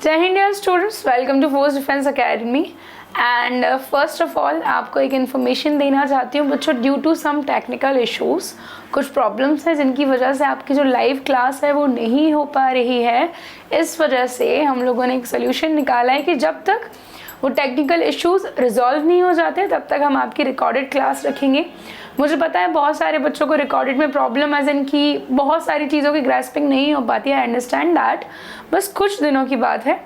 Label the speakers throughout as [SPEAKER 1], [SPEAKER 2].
[SPEAKER 1] जय हिंद dear students, welcome to force defence academy. And first of all आपको एक इन्फॉर्मेशन देना चाहती हूँ बच्चों। Due to some technical issues कुछ प्रॉब्लम्स हैं जिनकी वजह से आपकी जो लाइव क्लास है वो नहीं हो पा रही है। इस वजह से हम लोगों ने एक सोल्यूशन निकाला है कि जब तक वो टेक्निकल इश्यूज़ रिजॉल्व नहीं हो जाते तब तक हम आपकी रिकॉर्डेड क्लास रखेंगे। मुझे पता है बहुत सारे बच्चों को रिकॉर्डेड में प्रॉब्लम एज इन की बहुत सारी चीज़ों की ग्रास्पिंग नहीं हो पाती है। आई अंडरस्टैंड दैट, बस कुछ दिनों की बात है।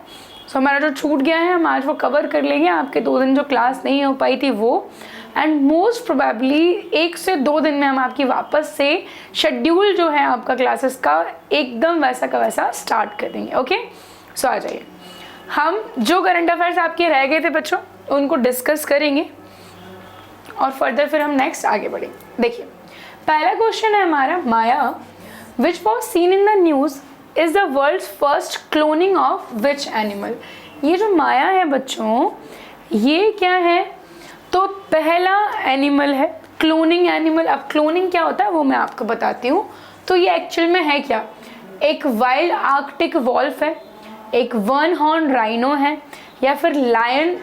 [SPEAKER 1] सो हमारा जो छूट गया है हम आज वो कवर कर लेंगे। आपके 2 दिन जो क्लास नहीं हो पाई थी वो, एंड मोस्ट प्रोबेबली 1 से 2 दिन में हम आपकी वापस से शेड्यूल जो है आपका क्लासेस का एकदम वैसा का वैसा स्टार्ट कर देंगे। ओके, सो आ जाइए। हम जो करंट अफेयर्स आपके रह गए थे बच्चों उनको डिस्कस करेंगे और फर्दर फिर हम नेक्स्ट आगे बढ़ेंगे। देखिए पहला क्वेश्चन है हमारा, Maya which was seen in the news is the world's first cloning of which animal. ये जो माया है बच्चों ये क्या है? तो पहला एनिमल है क्लोनिंग एनिमल। अब क्लोनिंग क्या होता है वो मैं आपको बताती हूँ। तो ये एक्चुअल में है क्या? एक वाइल्ड आर्कटिक वॉल्फ है, एक वन हॉर्न राइनो है, या फिर लायन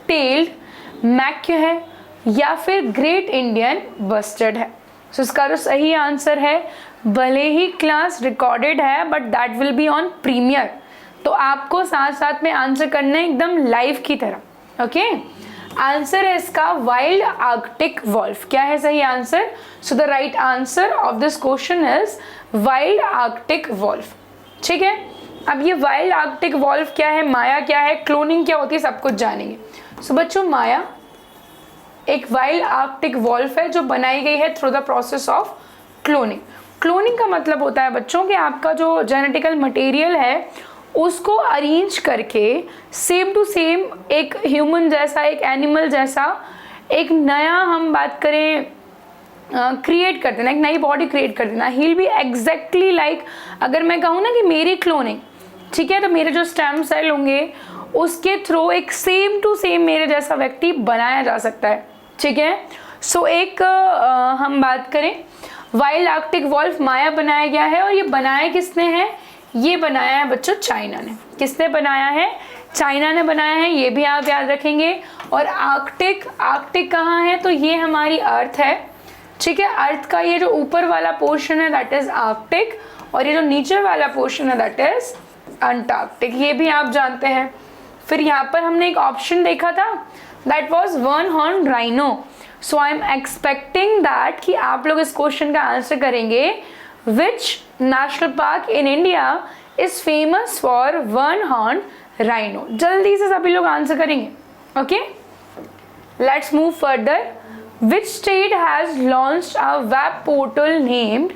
[SPEAKER 1] टेल्ड मैक्यू है, या फिर ग्रेट इंडियन बस्टर्ड है। सो इसका जो सही आंसर है, भले ही क्लास रिकॉर्डेड है but that will be on premiere, तो आपको साथ साथ में आंसर करना है एकदम लाइव की तरह। ओके, आंसर है इसका वाइल्ड आर्कटिक वॉल्फ। क्या है सही answer? So the right answer of this question is wild arctic wolf. ठीक है, अब ये वाइल्ड आर्कटिक वॉल्फ क्या है, माया क्या है, क्लोनिंग क्या होती है, सब कुछ जानेंगे। सो बच्चों माया एक वाइल्ड आर्कटिक वॉल्फ है जो बनाई गई है through the process of cloning. Cloning का मतलब होता है बच्चों कि आपका जो जेनेटिकल मटेरियल है उसको अरेंज करके सेम टू सेम एक ह्यूमन जैसा, एक एनिमल जैसा एक नया हम बात करें क्रिएट कर देना, एक नई बॉडी क्रिएट कर देना। He will be exactly like, अगर मैं कहूँ ना कि मेरी क्लोनिंग, ठीक है, तो मेरे जो स्टेम सेल होंगे उसके थ्रू एक सेम टू सेम मेरे जैसा व्यक्ति बनाया जा सकता है। ठीक है, सो एक हम बात करें वाइल्ड आर्कटिक वॉल्फ माया बनाया गया है। और ये बनाया किसने है? ये बनाया है बच्चों चाइना ने। किसने बनाया है? चाइना ने बनाया है, ये भी आप याद रखेंगे। और आर्कटिक कहाँ है? तो ये हमारी अर्थ है। ठीक है, अर्थ का ये जो ऊपर वाला पोर्शन है दैट इज आर्कटिक, और ये जो नीचे वाला पोर्शन है दैट इज अंटार्कटिक। ये भी आप जानते हैं। फिर यहाँ पर हमने एक ऑप्शन देखा था that was one horn rhino. So I am expecting that कि आप लोग इस क्वेश्चन का आंसर करेंगे which national park in India is famous for one horn rhino. जल्दी से सभी लोग आंसर करेंगे। Okay, let's move further. Which state has launched a web portal named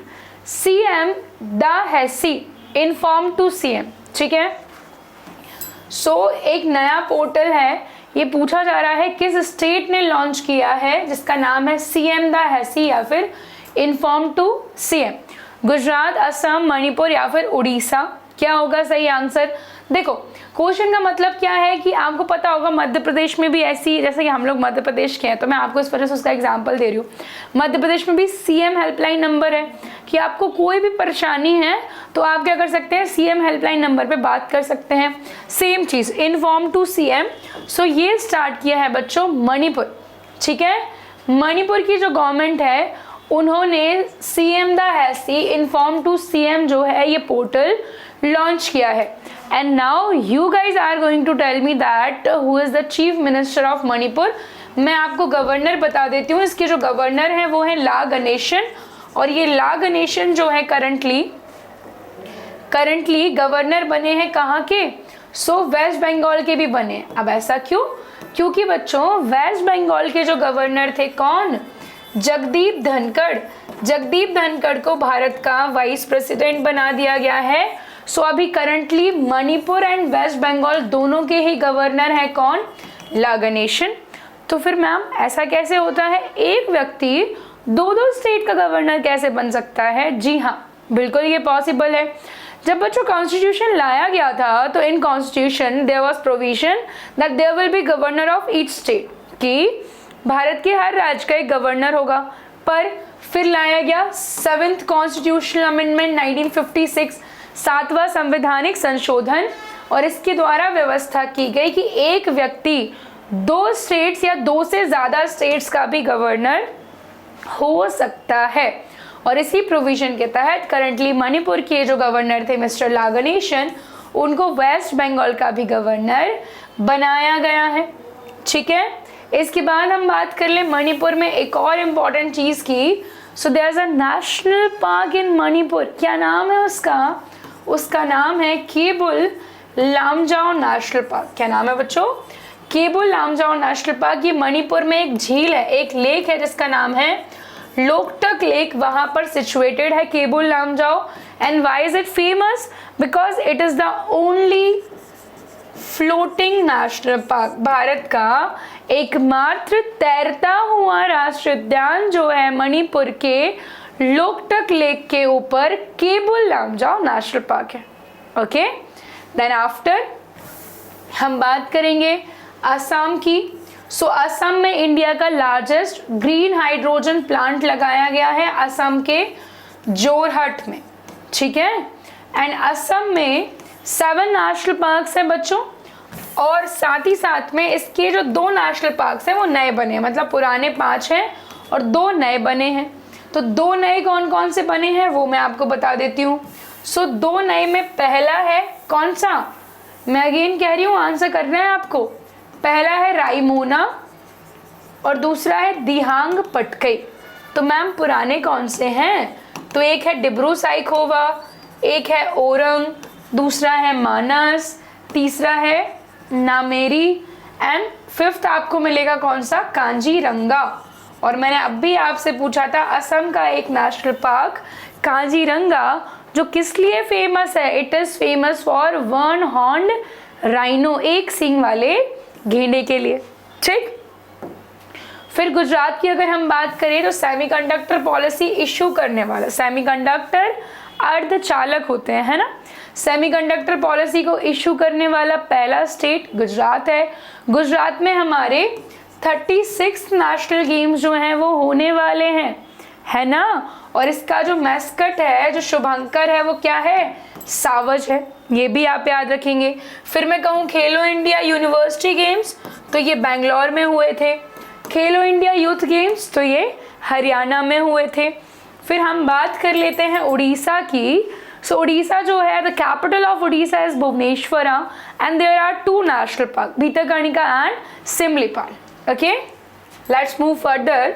[SPEAKER 1] CM Dahesi inform to CM। ठीक है, सो एक नया पोर्टल है, ये पूछा जा रहा है किस स्टेट ने लॉन्च किया है जिसका नाम है CM Dahesi या फिर inform to CM। Gujarat, Assam, Manipur या फिर उड़ीसा। क्या होगा सही आंसर? देखो क्वेश्चन का मतलब क्या है कि आपको पता होगा मध्य प्रदेश में भी ऐसी, जैसे कि हम लोग मध्य प्रदेश के हैं तो मैं आपको इस वजह से उसका एग्जांपल दे रही हूँ। मध्य प्रदेश में भी CM हेल्पलाइन नंबर है कि आपको कोई भी परेशानी है तो आप क्या कर सकते हैं, CM हेल्पलाइन नंबर पे बात कर सकते हैं। सेम चीज़ इन्फॉर्म टू CM। सो ये स्टार्ट किया है बच्चों मणिपुर। ठीक है, मणिपुर की जो गवर्नमेंट है उन्होंने CM Dahesi inform to CM जो है ये पोर्टल लॉन्च किया है। And now you guys are going to tell me that who is the chief minister of Manipur. मैं आपको गवर्नर बता देती हूँ। इसके जो गवर्नर हैं वो है ला गणेशन, और ये ला गणेशन जो है करंटली गवर्नर बने हैं कहाँ के? सो वेस्ट बंगाल के भी बने। अब ऐसा क्यों? क्योंकि बच्चों वेस्ट बंगाल के जो गवर्नर थे कौन? जगदीप धनखड़। जगदीप धनखड़ को भारत का वाइस प्रेसिडेंट बना दिया गया है। सो अभी करंटली मणिपुर एंड वेस्ट बंगाल दोनों के ही गवर्नर है कौन? ला गणेशन। तो फिर मैम ऐसा कैसे होता है, एक व्यक्ति 2 स्टेट का गवर्नर कैसे बन सकता है? जी हाँ, बिल्कुल ये पॉसिबल है। जब बच्चों कॉन्स्टिट्यूशन लाया गया था तो in constitution there was provision that there will be governor of each state, कि भारत के हर राज्य का एक गवर्नर होगा। पर फिर लाया गया 7th कॉन्स्टिट्यूशनल अमेंडमेंट 1956, 7वां संवैधानिक संशोधन और इसके द्वारा व्यवस्था की गई कि एक व्यक्ति 2 स्टेट्स या 2 से ज़्यादा स्टेट्स का भी गवर्नर हो सकता है। और इसी प्रोविजन के तहत करंटली मणिपुर के जो गवर्नर थे मिस्टर ला गणेशन, उनको वेस्ट बंगाल का भी गवर्नर बनाया गया है। ठीक है, इसके बाद हम बात कर ले मणिपुर में एक और इम्पॉर्टेंट चीज़ की। So there is a national park in Manipur. क्या नाम है उसका? उसका नाम है केबुल लामजाओ नेशनल पार्क। क्या नाम है बच्चों? Keibul Lamjao national park. ये मणिपुर में एक झील है, एक लेक है जिसका नाम है लोकटक लेक, वहां पर सिचुएटेड है Keibul Lamjao. And why is it famous? Because it is the only floating national park. Bharat का एकमात्र तैरता हुआ राष्ट्रीय उद्यान जो है मणिपुर के लोकटक लेक के ऊपर केबुल लामजाओ नेशनल पार्क है। ओके, देन आफ्टर हम बात करेंगे असम की। सो असम में इंडिया का लार्जेस्ट ग्रीन हाइड्रोजन प्लांट लगाया गया है असम के जोरहट में। ठीक है, एंड असम में 7 नेशनल पार्क्स हैं बच्चों, और साथ ही साथ में इसके जो 2 नेशनल पार्क्स हैं वो नए बने हैं, मतलब पुराने 5 हैं और 2 नए बने हैं। तो 2 नए कौन कौन से बने हैं वो मैं आपको बता देती हूँ। सो 2 नए में पहला है कौन सा? मैं अगेन कह रही हूँ, आंसर करना है आपको। पहला है रायमोना और दूसरा है दिहांग पटकई। तो मैम पुराने कौन से हैं? तो एक है डिब्रू साइखोवा, एक है ओरंग, दूसरा है मानस, तीसरा है नामेरी, एंड 5th आपको मिलेगा कौन सा? कांजीरंगा। और मैंने अभी आपसे पूछा था असम का एक नेशनल पार्क कांजीरंगा जो किस लिए फेमस है? It is famous for one horned rhino, एक सींग वाले गेंडे के लिए। ठीक, फिर गुजरात की अगर हम बात करें तो सेमीकंडक्टर पॉलिसी इशू करने वाला, सेमीकंडक्टर अर्धचालक होते हैं, है ना, सेमीकंडक्टर पॉलिसी को इशू करने वाला पहला स्टेट गुजरात है। गुजरात में हमारे 36 नेशनल गेम्स जो हैं वो होने वाले हैं, है ना। और इसका जो मैस्कट है, जो शुभंकर है, वो क्या है? सावज है। ये भी आप याद रखेंगे। फिर मैं कहूँ खेलो इंडिया यूनिवर्सिटी गेम्स, तो ये बेंगलोर में हुए थे। खेलो इंडिया यूथ गेम्स, तो ये हरियाणा में हुए थे। फिर हम बात कर लेते हैं उड़ीसा की। सो उड़ीसा जो है, the capital of Orissa is Bhubaneswar and there are 2 national park, Bhitarkanika and Simlipal. Okay, let's move further.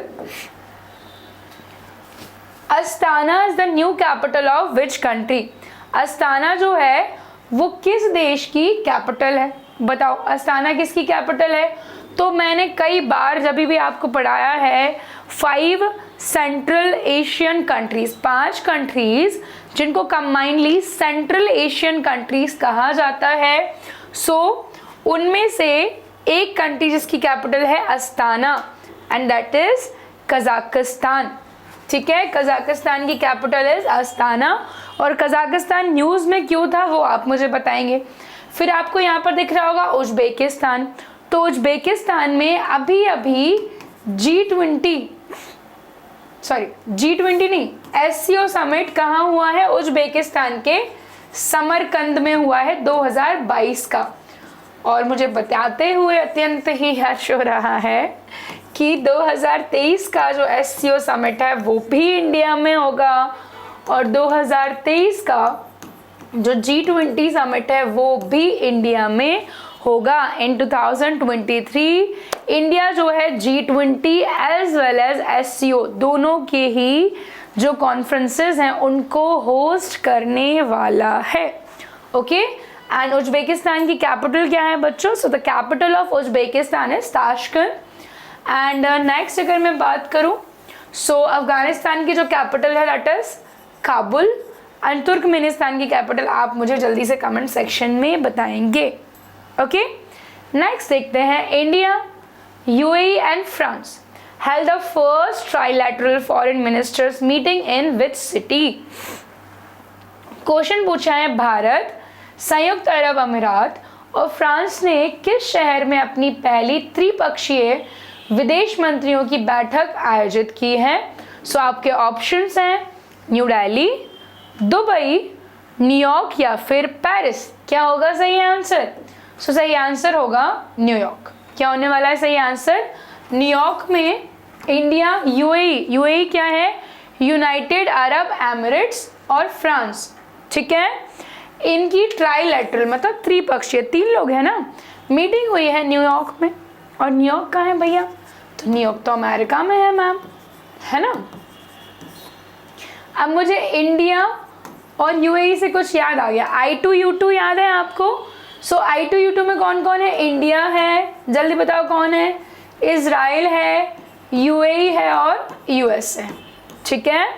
[SPEAKER 1] Astana is the new capital of which country? Astana जो है वो किस देश की कैपिटल है? बताओ, अस्ताना किसकी कैपिटल है? तो मैंने कई बार जब भी आपको पढ़ाया है 5 सेंट्रल एशियन कंट्रीज, 5 कंट्रीज जिनको कंबाइनली सेंट्रल एशियन कंट्रीज कहा जाता है। सो उनमें से एक कंट्री जिसकी कैपिटल है Astana, and that is Kazakhstan. ठीक है, कजाकिस्तान की कैपिटल इज अस्ताना। और कजाकिस्तान न्यूज़ में क्यों था वो आप मुझे बताएंगे। फिर आपको यहाँ पर दिख रहा होगा उज्बेकिस्तान। तो उज्बेकिस्तान में अभी G20 नहीं, SCO समिट कहाँ हुआ है? उज्बेकिस्तान के समरकंद में हुआ है 2022 का। और मुझे बताते हुए अत्यंत ही हर्ष हो रहा है कि 2023 का जो SCO समिट है वो भी इंडिया में होगा, और 2023 का जो G20 समिट है वो भी इंडिया में होगा। इन 2023 इंडिया जो है G20 as well as SCO दोनों के ही जो कॉन्फ्रेंसेस हैं उनको होस्ट करने वाला है। ओके, एंड उज्बेकिस्तान की कैपिटल क्या है बच्चों? So the capital of Uzbekistan is Tashkent. And next अगर मैं बात करूं, सो अफगानिस्तान की जो कैपिटल है that is Kabul, and Turkmenistan की कैपिटल आप मुझे जल्दी से कमेंट सेक्शन में बताएंगे। ओके, नेक्स्ट देखते हैं। India, UAE and France held the first trilateral foreign ministers meeting in which city? Question पूछा है भारत, संयुक्त अरब अमीरात और फ्रांस ने किस शहर में अपनी पहली त्रिपक्षीय विदेश मंत्रियों की बैठक आयोजित की है? सो आपके ऑप्शंस हैं न्यू दिल्ली, दुबई, न्यूयॉर्क या फिर पेरिस। क्या होगा सही आंसर? सो सही आंसर होगा न्यूयॉर्क। क्या होने वाला है सही आंसर? न्यूयॉर्क में इंडिया, यूएई क्या है? यूनाइटेड अरब एमिरेट्स और फ्रांस, ठीक है, इनकी ट्राइलेटरल मतलब त्रिपक्षीय, 3 लोग हैं ना, मीटिंग हुई है न्यूयॉर्क में। और न्यूयॉर्क कहाँ है भैया? तो न्यूयॉर्क तो अमेरिका में है मैम, है ना। अब मुझे इंडिया और यूएई से कुछ याद आ गया। I2U2 याद है आपको? सो I2U2 में कौन कौन है? इंडिया है, जल्दी बताओ कौन है? इजराइल है, यूएई है और यूएस है, ठीक है।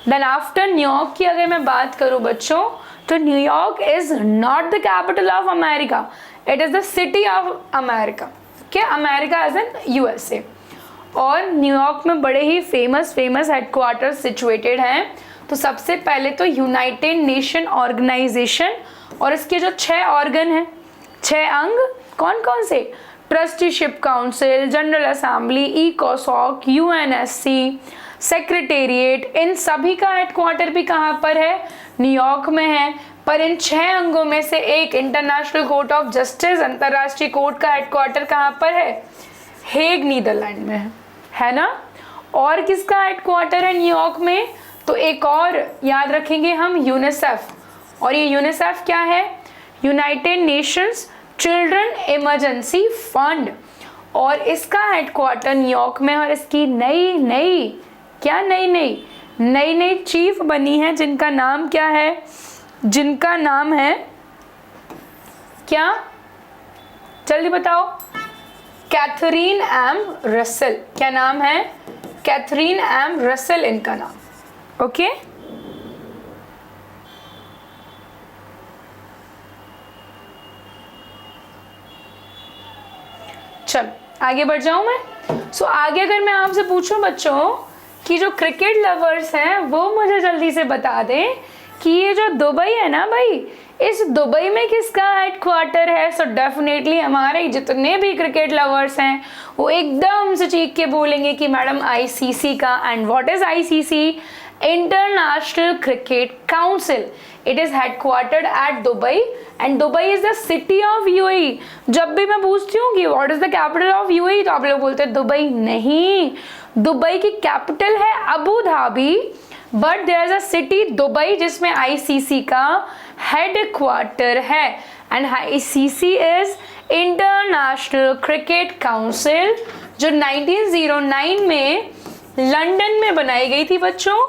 [SPEAKER 1] देन आफ्टर न्यूयॉर्क की अगर मैं बात करूं बच्चों, तो New York is not the capital of America, it is the city of America. क्या? America as an USA. और न्यूयॉर्क में बड़े ही फेमस हेडक्वार्टर सिचुएटेड हैं। तो सबसे पहले तो यूनाइटेड नेशन ऑर्गेनाइजेशन, और इसके जो 6 ऑर्गन हैं, 6 अंग, कौन कौन से? ट्रस्टीशिप काउंसिल, जनरल असेंबली, इकोसॉक, यूएनएससी, सेक्रेटेरिएट, इन सभी का हेडक्वार्टर भी कहाँ पर है? न्यूयॉर्क में है। पर इन 6 अंगों में से एक इंटरनेशनल कोर्ट ऑफ जस्टिस, अंतर्राष्ट्रीय कोर्ट का हेडक्वार्टर कहाँ पर है? हेग, नीदरलैंड में है ना। और किसका हेडक्वार्टर है न्यूयॉर्क में? तो एक और याद रखेंगे हम, यूनिसेफ। और ये यूनिसेफ क्या है? United Nations children emergency fund, और इसका हेडक्वार्टर न्यूयॉर्क में। और इसकी नई चीफ बनी है, जिनका नाम क्या है? जिनका नाम है क्या? जल्दी बताओ। Catherine M Russell. क्या नाम है? कैथरीन एम रसेल इनका नाम, ओके। चलो आगे बढ़ जाऊं मैं। सो आगे अगर मैं आपसे पूछूं बच्चों कि जो क्रिकेट लवर्स हैं वो मुझे जल्दी से बता दें कि ये जो दुबई है ना भाई, इस दुबई में किसका हेडक्वार्टर है? सो डेफिनेटली हमारे जितने भी क्रिकेट लवर्स हैं वो एकदम से चीख के बोलेंगे कि मैडम आईसीसी का। And what is ICC? International Cricket Council. It is headquartered at Dubai and Dubai is the city of UAE. जब भी मैं पूछती हूँ कि what is the capital of UAE, तो आप लोग बोलते हैं दुबई। नहीं, दुबई की कैपिटल है Abu Dhabi, but there is a city Dubai जिसमें आईसीसी का हेडक्वार्टर है। And ICC is International Cricket Council, जो 1909 में लंदन में बनाई गई थी बच्चों।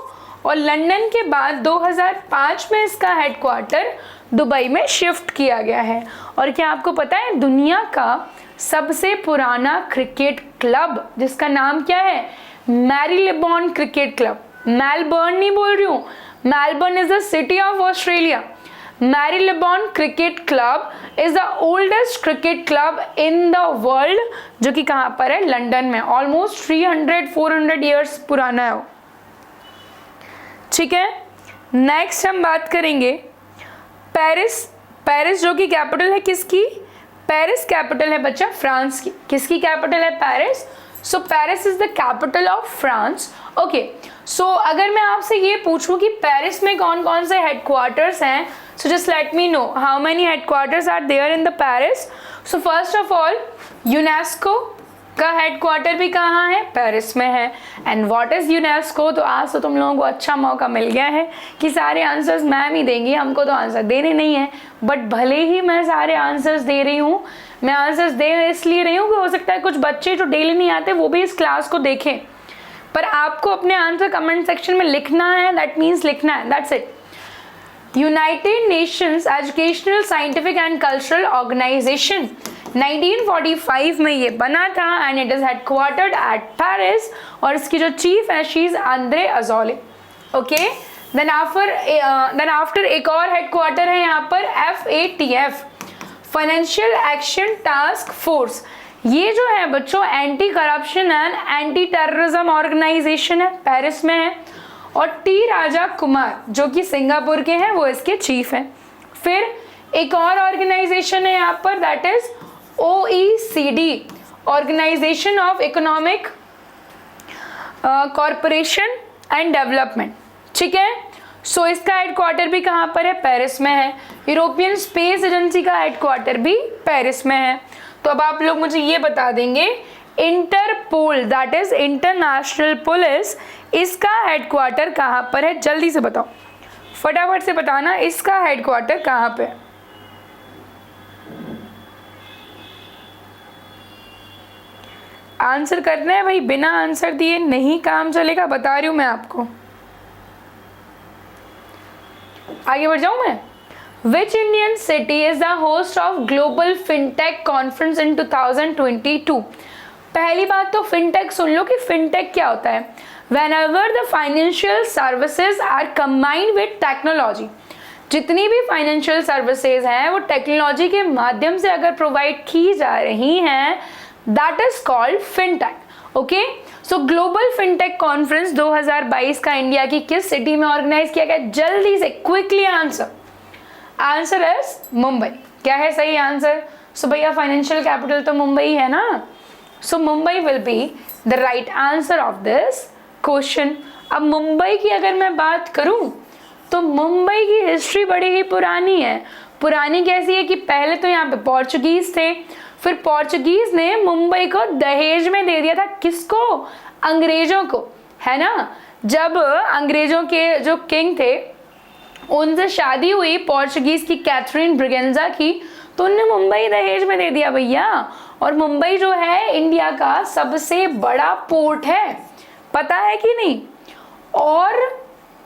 [SPEAKER 1] और लंदन के बाद 2005 में इसका हेडक्वार्टर दुबई में शिफ्ट किया गया है। और क्या आपको पता है दुनिया का सबसे पुराना क्रिकेट क्लब जिसका नाम क्या है? मैरीलेबॉन क्रिकेट क्लब। मेलबर्न नहीं बोल रही हूँ, Melbourne is the city of Australia. Marylebone cricket club is the oldest cricket club in the world, जो कि कहाँ पर है? लंदन में। ऑलमोस्ट 300-400 ईयर्स पुराना है वो, ठीक है। नेक्स्ट हम बात करेंगे पेरिस। पेरिस जो कि कैपिटल है किसकी? पेरिस कैपिटल है बच्चा फ्रांस की। किसकी कैपिटल है? Paris. So Paris is the capital of France, okay. So अगर मैं आपसे ये पूछूं कि पेरिस में कौन कौन से हेडक्वार्टर्स हैं, so just let me know how many headquarters are there in the Paris. So first of all UNESCO का हेडक्वार्टर भी कहाँ है? पेरिस में है। And what is UNESCO? तो आज तो तुम लोगों को अच्छा मौका मिल गया है कि सारे आंसर्स मैम ही देंगी, हमको तो आंसर देने नहीं है। बट भले ही मैं सारे आंसर्स दे रही हूँ, मैं आंसर्स दे इसलिए रही हूँ कि हो सकता है कुछ बच्चे जो डेली नहीं आते वो भी इस क्लास को देखें, पर आपको अपने आंसर कमेंट सेक्शन में लिखना है। दैट मीन्स लिखना है, that's it. United Nations Educational, Scientific and Cultural Organisation 1945 में ये बना था and it is headquartered at Paris. और इसकी जो चीफ है she is Audrey Azoulay, okay. Then after एक और हेडक्वार्टर है यहाँ पर FATF, Financial Action Task Force. ये जो है बच्चों anti corruption and anti terrorism organisation है, पेरिस में है। और टी राजा कुमार जो कि सिंगापुर के हैं वो इसके चीफ हैं। फिर एक और ऑर्गेनाइजेशन है यहाँ पर, that is OECD, organisation of economic corporation and development, ठीक है। सो इसका हेडक्वार्टर भी कहाँ पर है? पेरिस में है। यूरोपियन स्पेस एजेंसी का हेडक्वार्टर भी पेरिस में है। तो अब आप लोग मुझे ये बता देंगे, Interpol that is international police, इसका हेडक्वार्टर कहाँ पर है? जल्दी से बताओ, फटाफट से बताना, इसका हेडक्वार्टर कहाँ पे है? आंसर करना है भाई, बिना आंसर दिए नहीं काम चलेगा, बता रही हूं मैं आपको। आगे बढ़ जाऊं मैं। Which Indian city is the host of Global FinTech Conference in 2022? पहली बात तो FinTech सुन लो कि FinTech क्या होता है। Whenever the financial services are combined with technology, जितनी भी फाइनेंशियल सर्विसेज हैं वो टेक्नोलॉजी के माध्यम से अगर प्रोवाइड की जा रही हैं, that is called fintech. Okay, so global fintech conference 2022 का इंडिया की किस सिटी में ऑर्गेनाइज किया गया? जल्दी से quickly answer. Answer is Mumbai. क्या है सही आंसर? सो भैया फाइनेंशियल कैपिटल तो मुंबई है ना, so Mumbai will be the right answer of this question. अब मुंबई की अगर मैं बात करूं तो मुंबई की हिस्ट्री बड़ी ही पुरानी है। पुरानी कैसी है कि पहले तो यहाँ पे पोर्चुगीज थे, फिर पोर्चुगीज ने मुंबई को दहेज में दे दिया था। किसको? अंग्रेजों को, है ना। जब अंग्रेजों के जो किंग थे उनसे शादी हुई पोर्चुगीज की कैथरीन ब्रिगेंजा की, तो उनने मुंबई दहेज में दे दिया भैया। और मुंबई जो है इंडिया का सबसे बड़ा पोर्ट है, पता है कि नहीं?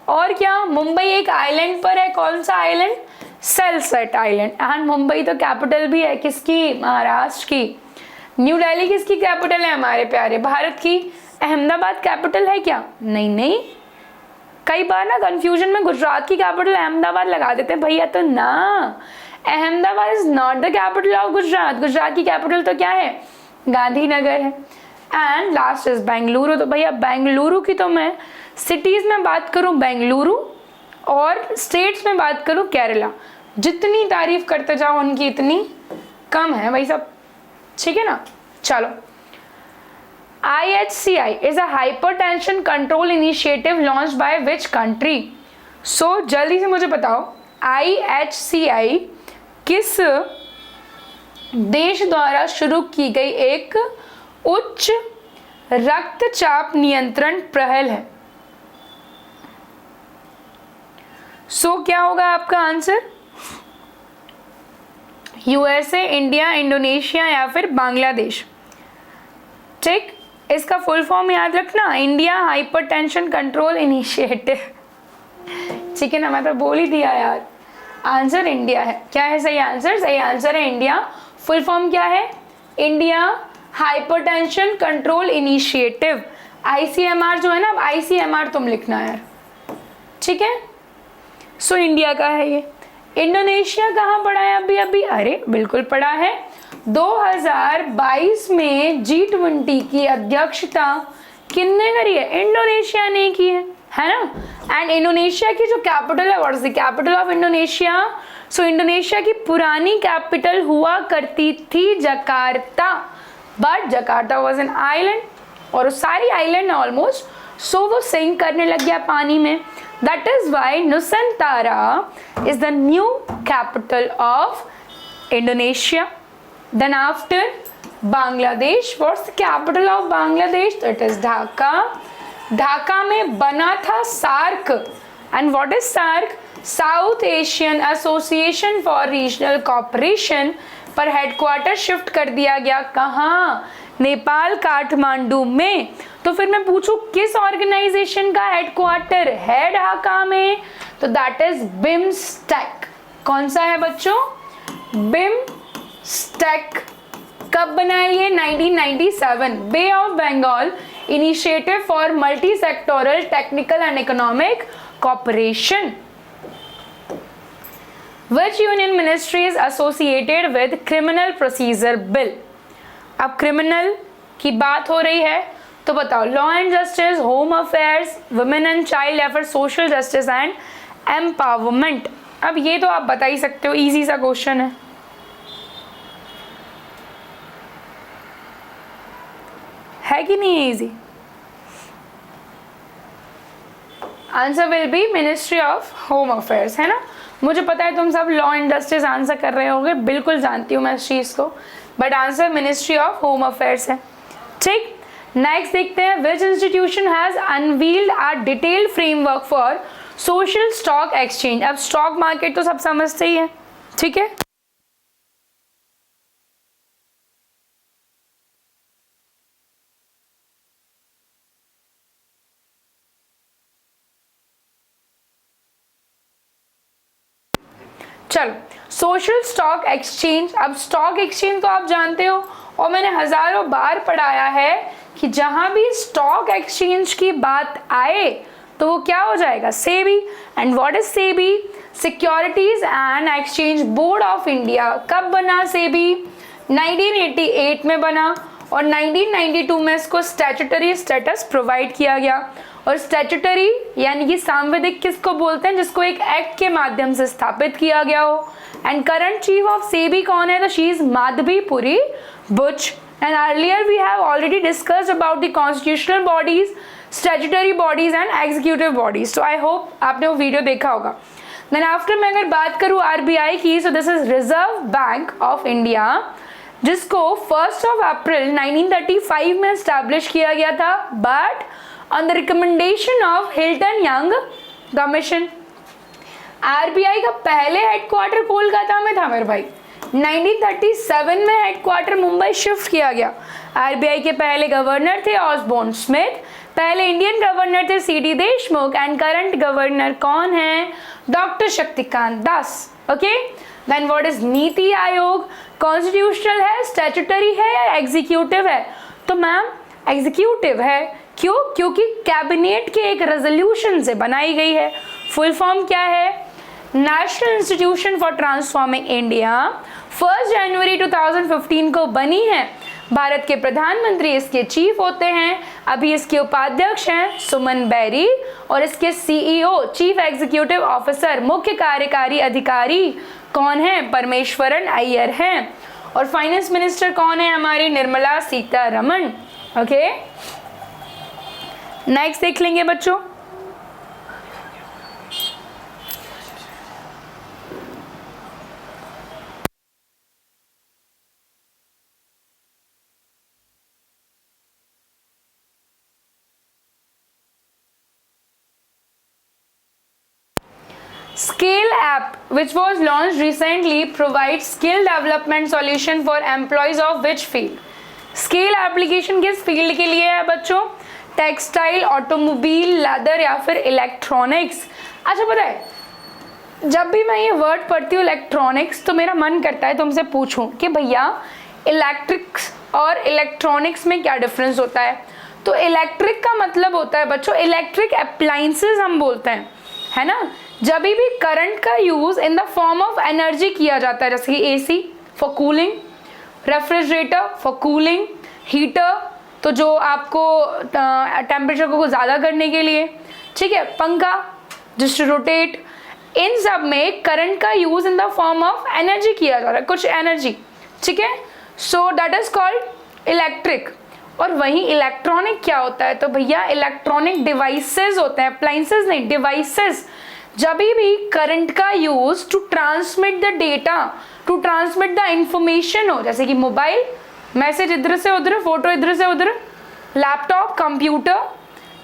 [SPEAKER 1] और क्या, मुंबई एक आइलैंड पर है। कौन सा आइलैंड? सेलसेट आइलैंड। एंड मुंबई तो कैपिटल भी है किसकी? महाराष्ट्र की। न्यू दिल्ली किसकी कैपिटल है? हमारे प्यारे भारत की। अहमदाबाद कैपिटल है क्या? नहीं, कई बार ना कंफ्यूजन में गुजरात की कैपिटल अहमदाबाद लगा देते हैं भैया, तो ना, Ahmedabad is not the capital of Gujarat. Gujarat की कैपिटल तो क्या है? गांधीनगर है। And last is Bengaluru. तो भैया बेंगलुरु की तो मैं सिटीज में बात करूं बेंगलुरु, और स्टेट्स में बात करूं केरला। जितनी तारीफ करते जाओ उनकी इतनी कम है भाई सब, ठीक है ना। चलो, IHCI is a hypertension control initiative launched by which country? So जल्दी से मुझे बताओ, IHCI किस देश द्वारा शुरू की गई एक उच्च रक्तचाप नियंत्रण पहल है? क्या होगा आपका आंसर? USA, इंडिया, इंडोनेशिया या फिर बांग्लादेश? ठीक, इसका फुल फॉर्म याद रखना, इंडिया हाइपरटेंशन कंट्रोल इनिशिएटिव। ठीक है ना, मैं तो बोल ही दिया यार। आंसर इंडिया है। क्या है सही आंसर? सही आंसर है इंडिया। फुल फॉर्म क्या है? India hypertension control initiative. ICMR जो है ना, अब ICMR तुम लिखना यार, ठीक है। सो इंडिया का है ये। इंडोनेशिया कहाँ पड़ा है अभी? अरे बिल्कुल पड़ा है। 2022 में G20 की अध्यक्षता किसने करी है? इंडोनेशिया ने की है ना। एंड इंडोनेशिया की जो कैपिटल है, what is the capital of Indonesia? So Indonesia की पुरानी कैपिटल हुआ करती थी Jakarta, but Jakarta was an island, और वो सारी आइलैंड है ऑलमोस्ट, सो वो सिंक करने लग गया पानी में। That is why Nusantara is the new capital of Indonesia. Then after Bangladesh, what's the capital of Bangladesh? That is Dhaka. Dhaka में बना था SAARC, and what is SAARC? South Asian Association for Regional Cooperation, पर headquarter shift कर दिया गया कहाँ? नेपाल, काठमांडू में। तो फिर मैं पूछूं किस ऑर्गेनाइजेशन का हेडक्वार्टर है ढाका में? तो दैट इज बिम्स्टेक। कौन सा है बच्चों? बिम्स्टेक। कब बनाई है? 1997। Bay of Bengal initiative for multi sectoral technical and economic cooperation. Which union ministry is associated with criminal procedure bill? अब क्रिमिनल की बात हो रही है तो बताओ, law and justice, home affairs, women and child, या फिर सोशल जस्टिस एंड एम्पावरमेंट। अब ये तो आप बता ही सकते हो, इजी सा क्वेश्चन है कि नहीं? Easy answer will be ministry of home affairs, है ना। मुझे पता है तुम सब लॉ इंडस्ट्रीज आंसर कर रहे होगे, बिल्कुल जानती हूँ मैं इस चीज़ को, but answer ministry of home affairs है। ठीक, नेक्स्ट देखते हैं, विच institution has unveiled a detailed framework for social stock exchange. अब स्टॉक मार्केट तो सब समझते ही है, ठीक है। चलो, सोशल स्टॉक एक्सचेंज, अब स्टॉक एक्सचेंज तो आप जानते हो और मैंने हजारों बार पढ़ाया है कि जहां भी स्टॉक एक्सचेंज की बात आए तो वो क्या हो जाएगा, SEBI. And what is SEBI? Securities and exchange board of India. कब बना सेबी? 1988 में बना और 1992 में इसको स्टैट्यूटरी स्टेटस प्रोवाइड किया गया। और स्टैट्यूटरी यानी कि सांविधिक किसको बोलते हैं, जिसको एक एक्ट के माध्यम से स्थापित किया गया हो। And current chief of SEBI कौन है? तो she is Madhabi Puri Buch. And earlier we have already discussed about the constitutional bodies, statutory bodies and executive bodies. तो आई होप आपने वो वीडियो देखा होगा। देन आफ्टर मैं अगर बात करूँ आरबीआई की, so this is reserve bank of India, जिसको 1 अप्रैल 1935 में एस्टैब्लिश किया गया था, but on the recommendation of Hilton young commission. RBI का पहले हेडक्वार्टर कोलकाता में था मेरे भाई, 1937 में हेडक्वार्टर मुंबई शिफ्ट किया गया। आरबीआई के पहले गवर्नर थे ऑसबोर्न स्मिथ, पहले इंडियन गवर्नर थे CD Deshmukh and current governor कौन है? Doctor Shaktikanta Das. Okay, then what is NITI Aayog? Constitutional है, स्टैट्यूटरी है या एग्जीक्यूटिव है? तो मैम एग्जीक्यूटिव है। क्यों? क्योंकि कैबिनेट के एक रेजोल्यूशन से बनाई गई है। फुल फॉर्म क्या है? National institution for transforming India 1 जनवरी 2015 को बनी है। भारत के प्रधानमंत्री इसके चीफ होते हैं, अभी इसके उपाध्यक्ष हैं सुमन बेरी, और इसके सीईओ चीफ एग्जीक्यूटिव ऑफिसर मुख्य कार्यकारी अधिकारी कौन है? परमेश्वरन अय्यर हैं। और फाइनेंस मिनिस्टर कौन है? हमारी निर्मला सीतारमण। ओके, नेक्स्ट देख लेंगे बच्चों। Scale app, which was launched recently, provides skill development solution for employees of which field? Scale application किस फील्ड के लिए है बच्चों? टेक्सटाइल, ऑटोमोबाइल, लेदर या फिर इलेक्ट्रॉनिक्स। अच्छा, पता है जब भी मैं ये वर्ड पढ़ती हूँ इलेक्ट्रॉनिक्स, तो मेरा मन करता है तुमसे पूछूं कि भैया इलेक्ट्रिक्स और इलेक्ट्रॉनिक्स में क्या डिफरेंस होता है? तो इलेक्ट्रिक का मतलब होता है बच्चों इलेक्ट्रिक अप्लायंसेस हम बोलते हैं, है ना। जब भी करंट का use in the form of energy किया जाता है, जैसे कि AC for cooling, refrigerator for cooling, heater तो जो आपको टेम्परेचर को ज़्यादा करने के लिए, ठीक है, पंखा जस्ट रोटेट, इन सब में करंट का use in the form of energy किया जा रहा है, कुछ एनर्जी, ठीक है। So that is called electric. और वहीं इलेक्ट्रॉनिक क्या होता है? तो भैया इलेक्ट्रॉनिक डिवाइसेस होते हैं, अप्लायंसेस नहीं, डिवाइसेस। जब भी करंट का use to transmit the data, to transmit the information हो, जैसे कि मोबाइल, मैसेज इधर से उधर, फोटो इधर से उधर, लैपटॉप, कंप्यूटर,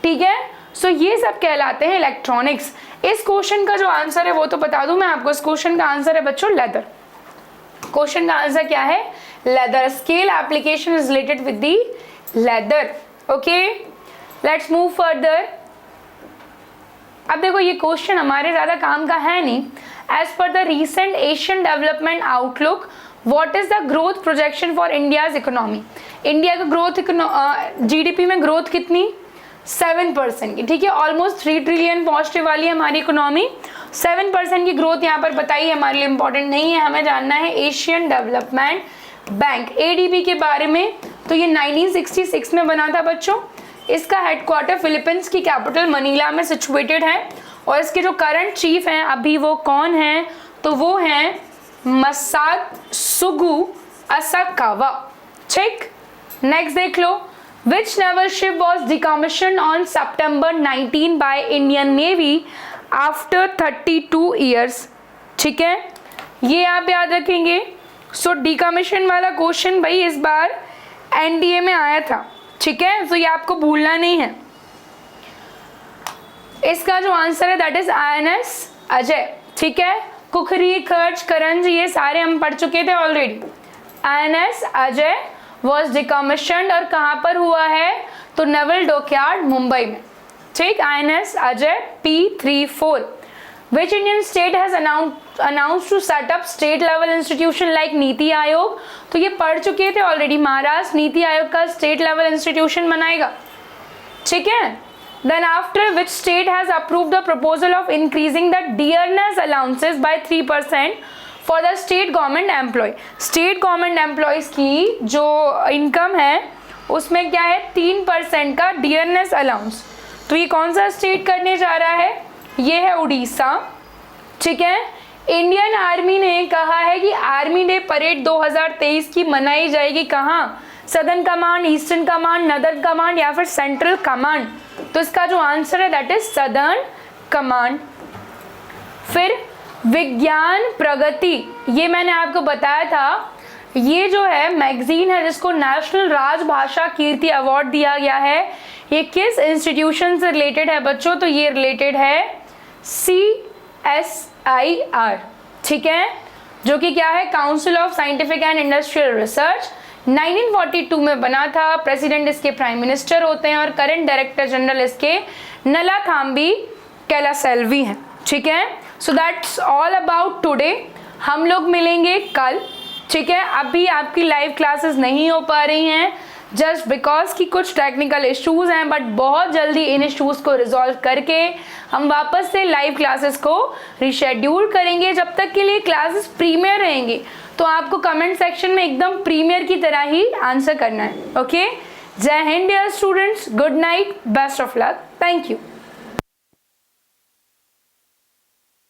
[SPEAKER 1] ठीक है। सो ये सब कहलाते हैं इलेक्ट्रॉनिक्स। इस क्वेश्चन का जो आंसर है वो तो बता दूं मैं आपको, इस क्वेश्चन का आंसर है बच्चों लेदर। क्वेश्चन का आंसर क्या है? Leather. Scale application is related with the leather. Okay, let's move further. अब देखो ये क्वेश्चन हमारे ज्यादा काम का है नहीं। As per the recent Asian Development Outlook, what is the growth projection for India's economy? India का ग्रोथ, जीडीपी में ग्रोथ कितनी? 7% की, ठीक है। ऑलमोस्ट 3 ट्रिलियन पहुंचने वाली है हमारी इकोनॉमी। 7% की ग्रोथ यहाँ पर बताई, हमारे लिए इंपॉर्टेंट नहीं है, हमें जानना है एशियन डेवलपमेंट बैंक एडीबी के बारे में। तो ये 1966 में बना था बच्चों। इसका हेडक्वार्टर फिलीपींस की कैपिटल मनीला में सिचुएटेड है। और इसके जो करंट चीफ हैं अभी वो कौन हैं? तो वो हैं मसात्सुगु असाकावा। ठीक, नेक्स्ट देख लो, Which naval ship was decommissioned on September 19 by Indian Navy after 32 years? ठीक है, ये आप याद रखेंगे। सो डिकमीशन वाला क्वेश्चन भाई इस बार एनडीए में आया था, ठीक है, तो ये आपको भूलना नहीं है। इसका जो आंसर है दैट इज INS अजय, ठीक है। कुखरी, खर्च, करंज ये सारे हम पढ़ चुके थे ऑलरेडी। INS अजय वॉज डिकमीशन्ड और कहाँ पर हुआ है, तो नेवल डॉकयार्ड मुंबई में, ठीक। INS Ajay P34। Which Indian state has announced to set up state level institution like NITI Aayog, तो ये पढ़ चुके थे ऑलरेडी। महाराष्ट्र नीति आयोग का स्टेट लेवल इंस्टीट्यूशन बनाएगा, ठीक है। Then after which state has approved the proposal of increasing the dearness allowances by 3% for the state government employee? State government employees की जो इनकम है उसमें क्या है 3% का dearness allowance। तो ये कौन सा स्टेट करने जा रहा है, ये है उड़ीसा, ठीक है। इंडियन आर्मी ने कहा है कि आर्मी डे परेड 2023 की मनाई जाएगी कहाँ, southern command, eastern command, northern command या फिर सेंट्रल कमांड। तो इसका जो आंसर है दैट इज सदर्न कमांड। फिर विज्ञान प्रगति, ये मैंने आपको बताया था, ये जो है मैगजीन है जिसको नेशनल राजभाषा कीर्ति अवार्ड दिया गया है। ये किस इंस्टीट्यूशन से रिलेटेड है बच्चों, तो ये रिलेटेड है CSIR, ठीक है, जो कि क्या है council of scientific and industrial research. 1942 में बना था। प्रेसिडेंट इसके प्राइम मिनिस्टर होते हैं और करंट डायरेक्टर जनरल इसके नलाथाम्बी कैलासेल्वी हैं, ठीक है। So that's all about today. हम लोग मिलेंगे कल, ठीक है। अभी आपकी लाइव क्लासेस नहीं हो पा रही हैं जस्ट बिकॉज कि कुछ टेक्निकल इश्यूज हैं, बट बहुत जल्दी इन इश्यूज को रिजॉल्व करके हम वापस से लाइव क्लासेस को रिशेड्यूल करेंगे। जब तक के लिए क्लासेस प्रीमियर रहेंगे तो आपको कमेंट सेक्शन में एकदम प्रीमियर की तरह ही आंसर करना है, ओके। जय हिंद dear students, good night, best of luck, thank you.